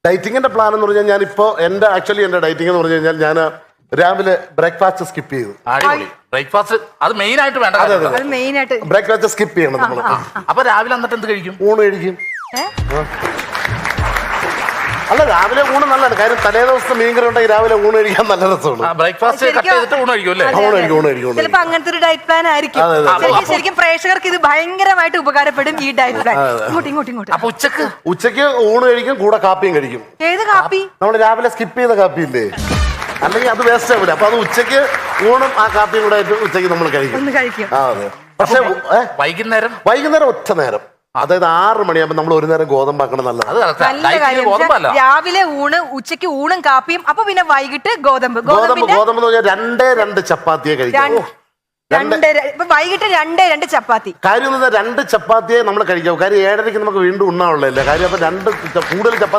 ഡയറ്റിങ്ങിന്റെ plan എന്ന് പറഞ്ഞാൽ ഞാനിപ്പോ എന്റെ ഡയറ്റിംഗ് എന്ന് പറഞ്ഞു കഴിഞ്ഞാൽ ഞാൻ രാവിലെ ബ്രേക്ക്ഫാസ്റ്റ് സ്കിപ്പ് ചെയ്തു. ബ്രേക്ക്ഫാസ്റ്റ് അത് മെയിൻ ആയിട്ട് വേണ്ട. ബ്രേക്ക്ഫാസ്റ്റ് സ്കിപ്പ് ചെയ്യണം നമ്മൾ. അപ്പൊ രാവിലെ എന്നിട്ട് എന്ത് കഴിക്കും? ഊണ് കഴിക്കും. അല്ല, രാവിലെ ഊണ് നല്ലതാണ്. കാര്യം തലേ ദിവസത്തെ മീൻകറി ഉണ്ടെങ്കിൽ രാവിലെ ഊണ് കഴിക്കാൻ നല്ല രസമാണ്. ബ്രേക്ക്ഫാസ്റ്റ് കട്ട് ചെയ്തിട്ട് ഊണ് കഴിക്കും അല്ലേ? ഊണ് കഴിക്കും. ചിലപ്പോ അങ്ങനത്തെ ഒരു ഡയറ്റ് പ്ലാൻ ആയിരിക്കും. ശരിക്കും പ്രേക്ഷകർക്ക് ഇത് ഭയങ്കരമായിട്ട് ഉപകാരപ്പെടും ഈ ഡയറ്റ് പ്ലാൻ. ഇങ്ങോട്ട്. അപ്പൊ ഉച്ചക്ക് ഊണ് കഴിക്കും, കൂടെ കാപ്പിയും കഴിക്കും. ഏത് കാപ്പി? നമ്മൾ രാവിലെ സ്കിപ്പ് ചെയ്ത കാപ്പി ഇല്ലേ, അല്ലെങ്കിൽ അത് വേസ്റ്റ് ആവില്ല. അപ്പൊ അത് ഉച്ചക്ക് ഊണും ആ കാപ്പിയും കൂടെ ആയിട്ട് ഉച്ചക്ക് നമ്മൾ കഴിക്കും. അതെ. പക്ഷെ വൈകുന്നേരം ഒറ്റ നേരം, അതായത് 6 മണിയാകുമ്പോൾ നമ്മൾ ഒരു നേരം ഗോതമ്പാക്കണം. നല്ലത്. രാവിലെ ഊണ്, ഉച്ചക്ക് ഊണും കാപ്പിയും, അപ്പൊ പിന്നെ വൈകിട്ട് ഗോതമ്പ് എന്ന് പറഞ്ഞാൽ 2 ചപ്പാത്തിയെ കഴിക്കാം. വൈകിട്ട് 2 ചപ്പാത്തി. കാര്യം 2 ചപ്പാത്തിയെ നമ്മൾ കഴിക്കാം. കാര്യം 7:30 നമുക്ക് വീണ്ടും ഉണ്ണാവുള്ളതല്ലേ. കാര്യം അപ്പൊ കൂടുതൽ ചപ്പാത്തി